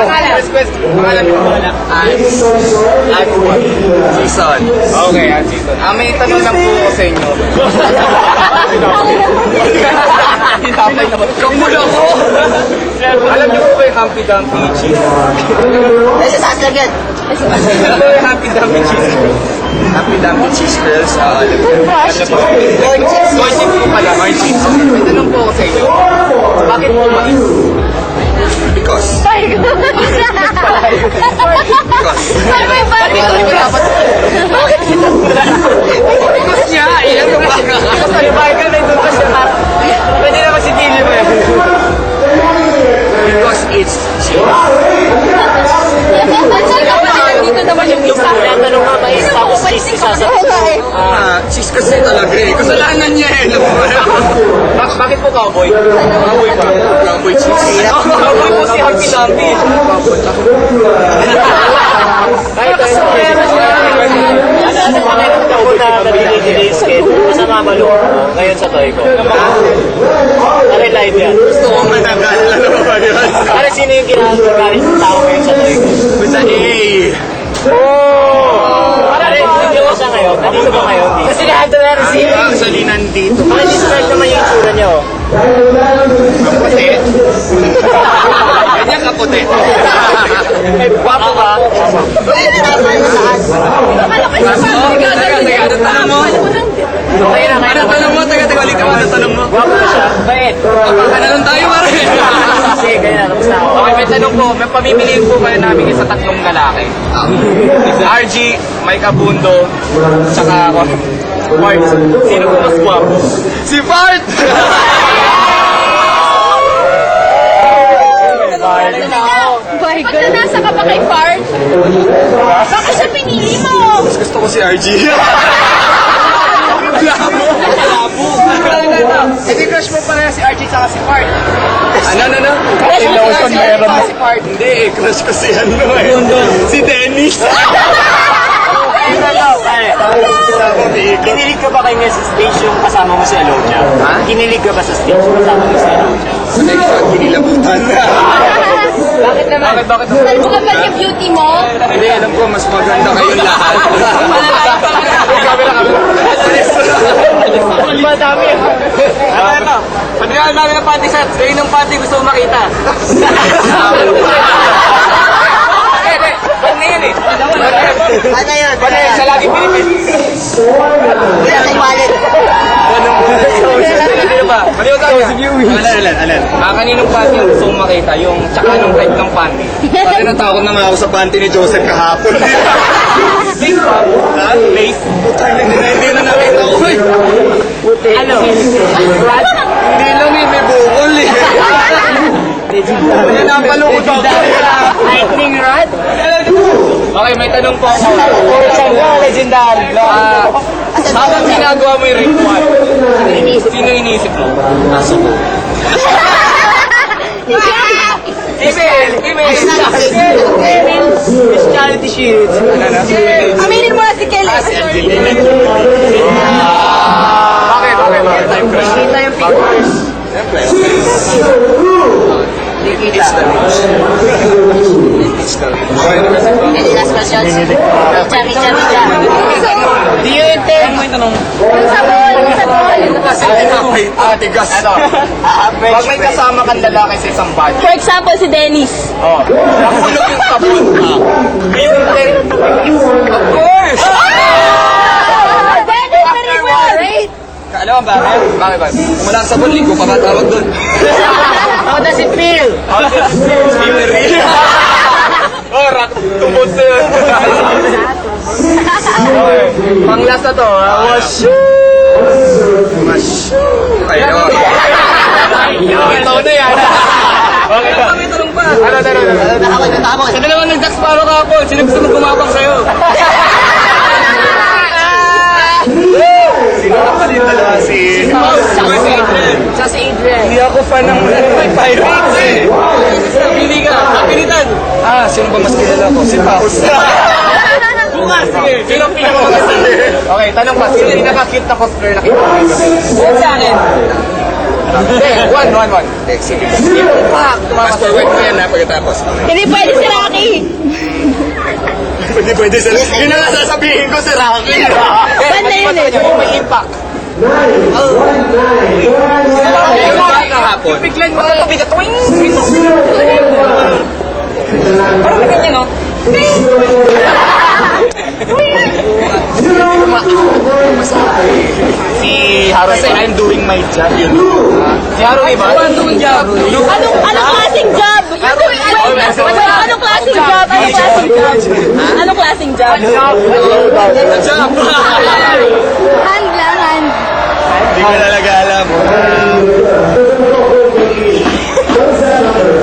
First question. Pangalan mo? Jason. Okay, Jason. May tanong lang po ako sa inyo. Kamula ko! Alam niyo po ba yung Humpty Dumpty cheese? Sasagat. Alam mo yung Humpty Dumpty cheese? Humpty Dumpty cheese girls. Alam mo. Corn cheese po pala. Corn cheese. May tanong po ako sa inyo. Bakit po mais? Because. Because niya, ano ba? Pwede naman si Dili mo yan. Because it's cheese. Dito naman yung isa. Tanong nga mais tapos cheese isasagot. Cheese kasi talaga eh. Kasalanan niya eh. Bakit po cowboy? Cowboy pa. Cowboy cheese. Cowboy po si Humpty Dumpty. Kahit ano pa ngayon ako na nabili skate. Masama ba loob mo ngayon sa toy ko? Ano live yan? Gusto ko matagal. Ano ba yun? Ano sino yung ginagalit ng tao ngayon sa toy ko? Sa A. Ano hindi ko siya ngayon? Nandito ba ngayon? Kasi lahat na receive. Actually, nandito. Ano describe naman yung itsura niyo? Kaputi. Ganyan kaputi. Guwapo ka? Ano tanong mo? Ano tanong mo? Taga, ulit ka. Ano tanong mo? Guwapo na siya. Bait. Ano lang tayo, pare? Sige, ganyan. Tapos na ako. Okay, may tanong po. May pamimiliin po kayo namin sa tatlong lalaki. RG, Mike Abundo, saka Bart. Sino po mas guwapo? Si Bart! My God. Ba't nasa ka pa kay Bart? Bakit siya pinili mo? Gusto ko si RG. Hindi crush mo pala si RG saka si Bart. Ano? Lotion meron. Si Bart. Hindi, crush ko si si Dennis. Kinilig ka ba kay Mia sa stage yung kasama mo si Alodia? Ha? Kinilig ka ba sa stage yung kasama mo si Alodia? Next one, kinilabutan. Bakit naman? Bakit? Alam mo ba yung beauty mo? Hindi, alam ko, mas maganda kayong lahat. Madami. Ano? Pagkaan namin ng panty shots, kayo ng panty gusto mo makita. Ano yun eh? Ano yun? Ano yun? Sa lagi Pilipin. Wala kang wallet. Ano ba? Maliwag ka niya. Alan. Kaninong panty yung gusto mong makita? Yung tsaka nung type ng panty. Bakit natakot naman ako sa panty ni Joseph kahapon? Lace ba? Ha? Lace? Putang hindi na nakita ko eh. Ano? Hindi lang eh, may bukol eh. Kaya napalukot ako. Lightning rod? Okay, may tanong po ako. Legendary. Habang ginagawa mo yung ritual, sino iniisip mo? Aso mo. Email. Speciality shield. Aminin mo na si Kelly. Si Angelina. Bakit? Time crush. Kita yung pictures. Siyempre. It's the Hindi na special. Chami-chami. Do you intend? Tigas. Pag may kasama kang lalaki sa isang body. For example, si Dennis. Nakulog yung sabon. Of course! Dennis, very well. Alam mo bakit? Bakit ba? Kung wala ang sabon, ligo pa ba tawag doon? How does it feel? Skimmery. Rak, tubod na yun. Pang last na to, ha? Ayun. Ito na yan. Okay ba? May tanong pa. Ano? Sino naman nag-dax paro ka po? Sino gusto mo gumabang sa'yo? Sino ka pa rin dalawa si... Sa si Adrian. Hindi ako fan ng Pirates eh. Hindi ka. Kapilitan. Sino ba mas kilala ko? Si Paus. Sige. Sino ang pinakamaganda? Okay, tanong pa. Sino yung pinaka-cute na cosplayer na kita? Sa akin. One. Sige. Fast forward mo yan ha, pagkatapos. Hindi pwede si Rocky. Pwede sila. Yun na nga sasabihin ko si Rocky. Band na yun eh. May impact. Kahapon. Biglan mo ito, bigat. Parang ganyan, no? Si Harold, kasi I'm doing my job, yun. Si Harold, iba? I'm doing job. Anong klaseng job? Anong klaseng job? Anong klaseng job? Job! Hand lang, hand. Hindi ko talaga alam.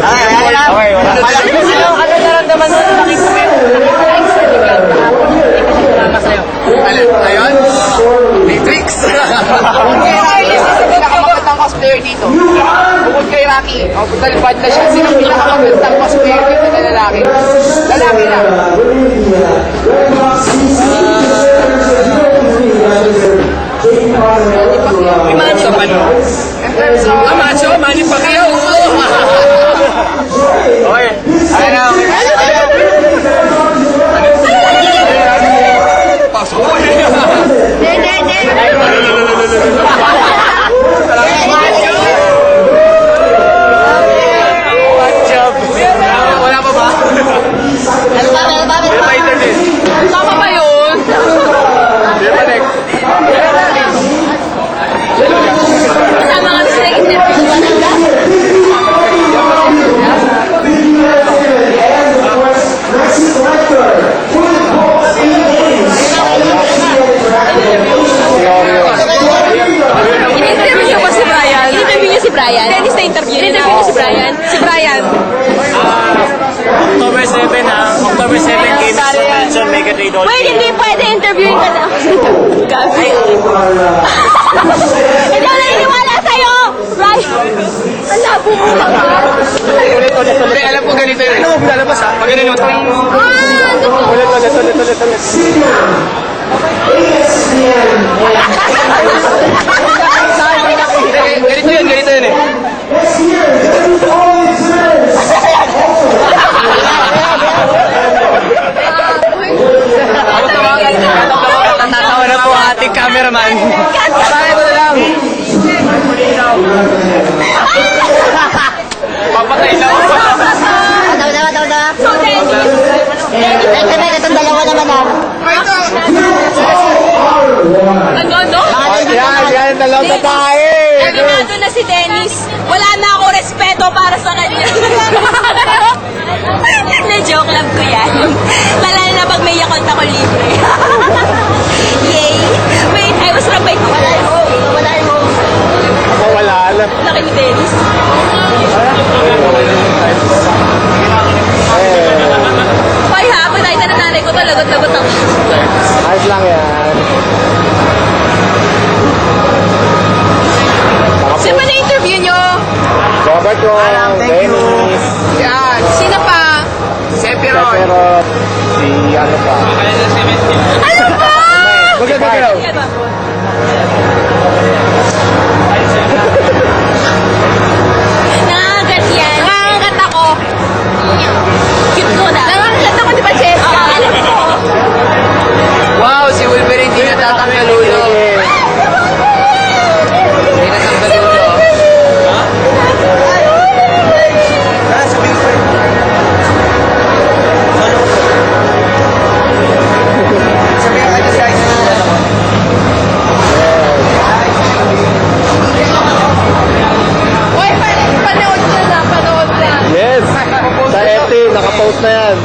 Okay, wala. Ano naramdaman mo na nakikita mo? Ayun? Matrix! Pinakamagandang cosplayer dito. Bukod kay Rocky, talibad na siya. Sino ang pinakamagandang cosplayer dito na lalaki? Lalaki lang. Sa ano? Macho, Manny Pacquiao! Okay. Ayun na. Pasok ko! Wala pa ba? May internet. Tama ba yun? Di ba next? Kasama kami sa interview. In-interview ko si Brian. In-interview niyo si Brian. Dennis na interview. In-interview niyo si Brian. Si Brian. October 7 October 7 Games Convention, Mega Trade Hall. Wait, hindi pwede interviewin ka na. Gabi. Hindi ako naniniwala sa'yo! Right? Ang labo mo. Hindi, alam ko ganito yun. Ano mo lalabas ha? Pag ganun yung tawin mo. Ano po? Ulit. Ganito yun eh. Natatawa na po ang ating cameraman. Bakit ito na lang? Papatay lang. Daw. So, Dennis. Itong dalawa naman ah. Ano? Yan, dalawang babae. Aminado na si Dennis. Wala na ako respeto para sa kanya. Na-joke lang ko yan. Malala na pag may yakot ako libre. Yay! Wait, I was from my Wala yung Ako wala. Laki ni Dennis. Hoy ha, pag nakita na nanay ko, talagot-lagot ako. Ayos lang yan. Sino ba na-interview nyo? Robert ko. Thank you. Yan. Sino pa? Sephiroth. Pero si ano pa. Ano ba? Maganda. Yan ba? Nangangagat yan. Nangangagat ako. Cute ko na. Nangangagat ako, di ba, Jessica? Alam ko. Wow, si Wolverine di natatanggal ulo. Di natatanggal ulo. Uy, panood na. Yes. Sa FT, nakapost na yan.